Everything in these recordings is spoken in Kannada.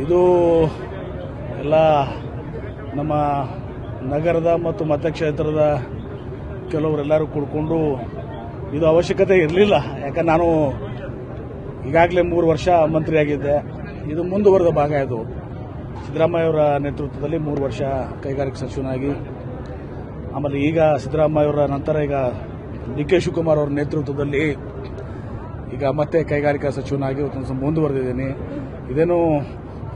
ಇದು ಎಲ್ಲ ನಮ್ಮ ನಗರದ ಮತ್ತು ಮತಕ್ಷೇತ್ರದ ಕೆಲವರೆಲ್ಲರೂ ಕೂಡಿಕೊಂಡು ಇದು ಅವಶ್ಯಕತೆ ಇರಲಿಲ್ಲ. ಯಾಕಂದ್ರೆ ನಾನು ಈಗಾಗಲೇ 3 ವರ್ಷ ಮಂತ್ರಿಯಾಗಿದ್ದೆ. ಇದು ಮುಂದುವರೆದ ಭಾಗ. ಇದು ಸಿದ್ದರಾಮಯ್ಯ ಅವರ ನೇತೃತ್ವದಲ್ಲಿ 3 ವರ್ಷ ಕೈಗಾರಿಕಾ ಸಚಿವನಾಗಿ, ಆಮೇಲೆ ಈಗ ಸಿದ್ದರಾಮಯ್ಯ ಅವರ ನಂತರ ಈಗ ಡಿ.ಕೆ. ಶಿವಕುಮಾರ್ ಅವರ ನೇತೃತ್ವದಲ್ಲಿ ಈಗ ಮತ್ತೆ ಕೈಗಾರಿಕಾ ಸಚಿವನಾಗಿ ಮುಂದುವರೆದಿದ್ದೀನಿ. ಇದೇನು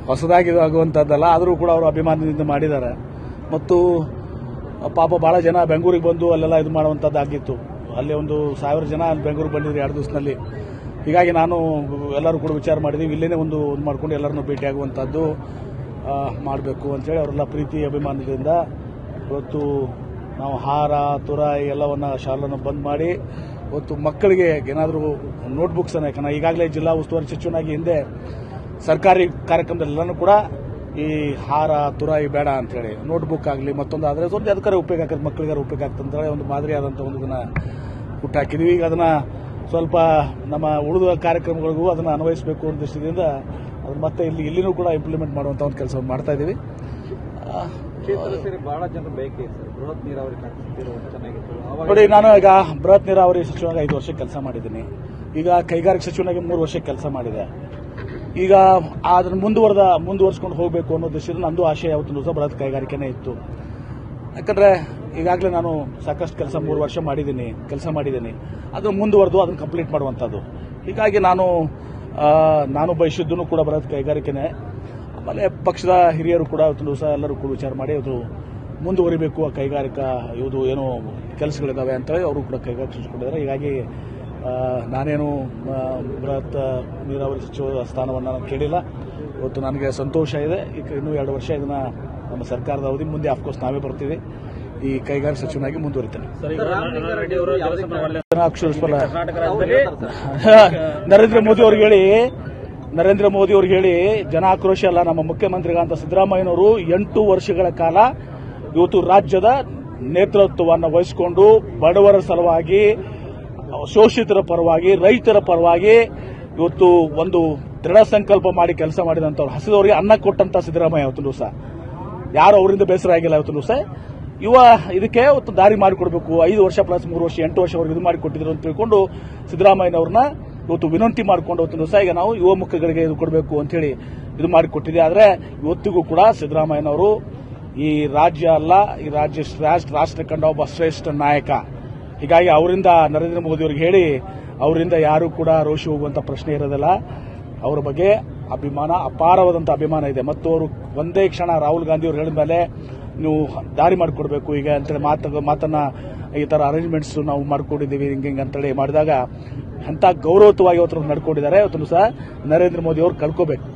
ಹೊಸದಾಗಿ ಆಗುವಂಥದ್ದಲ್ಲ, ಆದರೂ ಕೂಡ ಅವರು ಅಭಿಮಾನದಿಂದ ಮಾಡಿದ್ದಾರೆ. ಮತ್ತು ಪಾಪ ಭಾಳ ಜನ ಬೆಂಗಳೂರಿಗೆ ಬಂದು ಅಲ್ಲೆಲ್ಲ ಇದು ಮಾಡುವಂಥದ್ದಾಗಿತ್ತು. ಅಲ್ಲಿ ಒಂದು 1000 ಜನ ಅಲ್ಲಿ ಬೆಂಗಳೂರಿಗೆ ಬಂದಿದ್ರು 2 ದಿವಸದಲ್ಲಿ. ಹೀಗಾಗಿ ನಾನು ಎಲ್ಲರೂ ಕೂಡ ವಿಚಾರ ಮಾಡಿದ್ದೀವಿ, ಇಲ್ಲೇ ಒಂದು ಮಾಡ್ಕೊಂಡು ಎಲ್ಲರನ್ನೂ ಭೇಟಿಯಾಗುವಂಥದ್ದು ಮಾಡಬೇಕು ಅಂತೇಳಿ ಅವರೆಲ್ಲ ಪ್ರೀತಿ ಅಭಿಮಾನದಿಂದ ಇವತ್ತು ನಾವು ಹಾರ ತುರಾಯಿ ಎಲ್ಲವನ್ನ ಶಾಲನ್ನು ಬಂದ್ ಮಾಡಿ ಇವತ್ತು ಮಕ್ಕಳಿಗೆ ಏನಾದರೂ ನೋಟ್ಬುಕ್ಸನ್ನು, ಯಾಕಂದ್ರೆ ಈಗಾಗಲೇ ಜಿಲ್ಲಾ ಉಸ್ತುವಾರಿ ಸಚಿವನಾಗಿ ಹಿಂದೆ ಸರ್ಕಾರಿ ಕಾರ್ಯಕ್ರಮದಲ್ಲೆಲ್ಲನೂ ಕೂಡ ಈ ಹಾರ ತುರಾಯಿ ಬೇಡ ಅಂತೇಳಿ ನೋಟ್ಬುಕ್ ಆಗಲಿ ಮತ್ತೊಂದು ಆದರೆ ಒಂದು ಅದಕ್ಕಾರ ಉಪಯೋಗ ಆಗ್ತದೆ, ಮಕ್ಕಳಿಗಾರ ಉಪಯೋಗ ಆಗ್ತದೆ ಅಂತೇಳಿ ಒಂದು ಮಾದರಿಯಾದಂಥ ಒಂದು ಇದನ್ನು ಹುಟ್ಟಾಕಿದ್ವಿ. ಈಗ ಅದನ್ನು ಸ್ವಲ್ಪ ನಮ್ಮ ಉಳಿದ ಕಾರ್ಯಕ್ರಮಗಳಿಗೂ ಅದನ್ನು ಅನ್ವಯಿಸಬೇಕು ಅನ್ನೋ ದೃಷ್ಟಿಯಿಂದ ಅದನ್ನು ಮತ್ತೆ ಇಲ್ಲಿನೂ ಕೂಡ ಇಂಪ್ಲಿಮೆಂಟ್ ಮಾಡುವಂಥ ಒಂದು ಕೆಲಸ ಮಾಡ್ತಾ ಇದ್ದೀವಿ. ನೋಡಿ, ನಾನು ಈಗ ಬೃಹತ್ ನೀರಾವರಿ ಸಚಿವನಾಗಿ 5 ವರ್ಷ ಕೆಲಸ ಮಾಡಿದ್ದೀನಿ. ಈಗ ಕೈಗಾರಿಕಾ ಸಚಿವನಾಗಿ 3 ವರ್ಷ ಕೆಲಸ ಮಾಡಿದೆ. ಈಗ ಅದನ್ನು ಮುಂದುವರಿಸ್ಕೊಂಡು ಹೋಗಬೇಕು ಅನ್ನೋ ದೃಷ್ಟಿಯಿಂದ ನಂದು ಆಶಯ ಯಾವತ್ತೂ ಸಹ ಬೃಹತ್ ಕೈಗಾರಿಕೆನೇ ಇತ್ತು. ಯಾಕಂದ್ರೆ ಈಗಾಗಲೇ ನಾನು ಸಾಕಷ್ಟು ಕೆಲಸ 3 ವರ್ಷ ಕೆಲಸ ಮಾಡಿದ್ದೀನಿ. ಅದು ಮುಂದುವರೆದು ಅದನ್ನು ಕಂಪ್ಲೀಟ್ ಮಾಡುವಂಥದ್ದು. ಹೀಗಾಗಿ ನಾನು ಬಯಸಿದ್ದೂ ಕೂಡ ಬೃಹತ್ ಕೈಗಾರಿಕೆನೇ. ಆಮೇಲೆ ಪಕ್ಷದ ಹಿರಿಯರು ಕೂಡ ಇವತ್ತು ಸಹ ಎಲ್ಲರೂ ಕೂಡ ವಿಚಾರ ಮಾಡಿ ಅದು ಮುಂದುವರಿಬೇಕು, ಆ ಕೈಗಾರಿಕಾ ಇವುದು ಏನೋ ಕೆಲಸಗಳಿದ್ದಾವೆ ಅಂತೇಳಿ ಅವರು ಕೂಡ ಕೈಗಾರಿಕೆ ಸೂಚಿಸಿಕೊಂಡಿದ್ದಾರೆ. ಹೀಗಾಗಿ ನಾನೇನು ಬೃಹತ್ ನೀರಾವರಿ ಸಚಿವ ಸ್ಥಾನವನ್ನು ನಾನು ಕೇಳಿಲ್ಲ. ಇವತ್ತು ನನಗೆ ಸಂತೋಷ ಇದೆ. ಈಗ ಇನ್ನೂ 2 ವರ್ಷ ಇದನ್ನು ನಮ್ಮ ಸರ್ಕಾರದ ಅವಧಿ ಮುಂದೆ ಆಫ್ಕೋರ್ಸ್ ನಾವೇ ಬರ್ತೀವಿ. ಈ ಕೈಗಾರಿಕಾ ಸಚಿವನಾಗಿ ಮುಂದುವರಿತೇನೆ. ನರೇಂದ್ರ ಮೋದಿ ಅವ್ರಿಗೆ ಹೇಳಿ ಜನ ಆಕ್ರೋಶ ಅಲ್ಲ, ನಮ್ಮ ಮುಖ್ಯಮಂತ್ರಿಗಳಂತ ಸಿದ್ದರಾಮಯ್ಯನವರು 8 ವರ್ಷಗಳ ಕಾಲ ಇವತ್ತು ರಾಜ್ಯದ ನೇತೃತ್ವವನ್ನು ವಹಿಸಿಕೊಂಡು ಬಡವರ ಸಲುವಾಗಿ, ಶೋಷಿತರ ಪರವಾಗಿ, ರೈತರ ಪರವಾಗಿ ಇವತ್ತು ಒಂದು ದೃಢ ಸಂಕಲ್ಪ ಮಾಡಿ ಕೆಲಸ ಮಾಡಿದಂಥವ್ರು, ಹಸಿದವರಿಗೆ ಅನ್ನ ಕೊಟ್ಟಂತ ಸಿದ್ದರಾಮಯ್ಯ ಇವತ್ತು ಸಹ ಯಾರು ಅವರಿಂದ ಬೇಸರ ಆಗಿಲ್ಲ. ಇವತ್ತು ಸಹ ಇದಕ್ಕೆ ಇವತ್ತು ದಾರಿ ಮಾಡಿಕೊಡ್ಬೇಕು. 5 ವರ್ಷ ಪ್ಲಸ್ 3 ವರ್ಷ 8 ವರ್ಷವರೆಗೆ ಇದು ಮಾಡಿಕೊಟ್ಟಿದ್ರು ಅಂತ ತಿಳ್ಕೊಂಡು ಸಿದ್ದರಾಮಯ್ಯನವ್ರನ್ನ ಇವತ್ತು ವಿನಂತಿ ಮಾಡಿಕೊಂಡು ಇವತ್ತು ಸಹ ಈಗ ನಾವು ಯುವ ಮುಖಗಳಿಗೆ ಇದು ಕೊಡಬೇಕು ಅಂತ ಹೇಳಿ ಇದು ಮಾಡಿಕೊಟ್ಟಿದೆ. ಆದರೆ ಇವತ್ತಿಗೂ ಕೂಡ ಸಿದ್ದರಾಮಯ್ಯನವರು ಈ ರಾಜ್ಯ ಅಲ್ಲ, ಈ ರಾಷ್ಟ್ರ ಕಂಡ ಒಬ್ಬ ಶ್ರೇಷ್ಠ ನಾಯಕ. ಹೀಗಾಗಿ ಅವರಿಂದ ನರೇಂದ್ರ ಮೋದಿ ಅವರಿಗೆ ಹೇಳಿ ಅವರಿಂದ ಯಾರು ಕೂಡ ರೋಷಿ ಹೋಗುವಂತ ಪ್ರಶ್ನೆ ಇರೋದಿಲ್ಲ. ಅವರ ಬಗ್ಗೆ ಅಭಿಮಾನ, ಅಪಾರವಾದಂಥ ಅಭಿಮಾನ ಇದೆ. ಮತ್ತು ಅವರು ಒಂದೇ ಕ್ಷಣ ರಾಹುಲ್ ಗಾಂಧಿ ಅವರು ಹೇಳಿದ ಮೇಲೆ ನೀವು ದಾರಿ ಮಾಡಿಕೊಡ್ಬೇಕು ಈಗ ಅಂತೇಳಿ ಮಾತನ್ನ ಈ ತರ ಅರೇಂಜ್ಮೆಂಟ್ಸ್ ನಾವು ಮಾಡ್ಕೊಂಡಿದ್ದೀವಿ ಹಿಂಗೆ ಅಂತೇಳಿ ಮಾಡಿದಾಗ ಅಂತ ಗೌರವಯುತವಾಗಿ ಅವತ್ತು ನಡ್ಕೊಂಡಿದ್ದಾರೆ. ಇವತ್ತು ಸಹ ನರೇಂದ್ರ ಮೋದಿ ಅವರು ಕಳ್ಕೋಬೇಕು.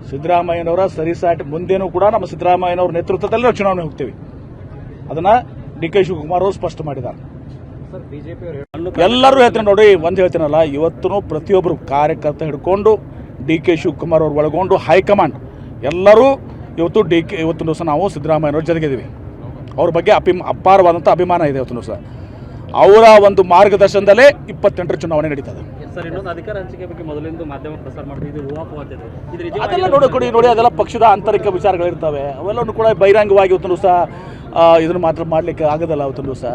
ಸಿದ್ದರಾಮಯ್ಯನವರ ಸರಿಸಾಟಿ ಮುಂದೇನೂ ಕೂಡ ನಮ್ಮ ಸಿದ್ದರಾಮಯ್ಯನವರ ನೇತೃತ್ವದಲ್ಲಿ ನಾವು ಚುನಾವಣೆ ಹೋಗ್ತೀವಿ. ಅದನ್ನ ಡಿ.ಕೆ. ಶಿವಕುಮಾರ್ ಅವರು ಸ್ಪಷ್ಟ ಮಾಡಿದ್ದಾರೆ. ಎಲ್ಲರೂ ಹೇಳ್ತೀನಿ ನೋಡಿ, ಒಂದು ಹೇಳ್ತೀನಲ್ಲ, ಇವತ್ತು ಪ್ರತಿಯೊಬ್ಬರು ಕಾರ್ಯಕರ್ತ ಹಿಡ್ಕೊಂಡು ಡಿ.ಕೆ. ಶಿವಕುಮಾರ್ ಅವರು ಒಳಗೊಂಡು ಹೈಕಮಾಂಡ್ ಎಲ್ಲರೂ ಇವತ್ತು ಸಹ ನಾವು ಸಿದ್ದರಾಮಯ್ಯನವ್ರ ಜೊತೆಗಿದ್ದೀವಿ. ಅವ್ರ ಬಗ್ಗೆ ಅಪಾರವಾದಂಥ ಅಭಿಮಾನ ಇದೆ. ಇವತ್ತು ಸಹ ಅವರ ಒಂದು ಮಾರ್ಗದರ್ಶನದಲ್ಲೇ 28ರ ಚುನಾವಣೆ ನಡೀತದೆ. ಅದೆಲ್ಲ ನೋಡಿ ಅದೆಲ್ಲ ಪಕ್ಷದ ಆಂತರಿಕ ವಿಚಾರಗಳಿರ್ತವೆ. ಅವೆಲ್ಲವನ್ನು ಕೂಡ ಬಹಿರಂಗವಾಗಿ ಇವತ್ತು ಸಹ ಇದನ್ನು ಮಾತ್ರ ಮಾಡಲಿಕ್ಕೆ ಆಗೋದಲ್ಲ. ಇವತ್ತು ಸಹ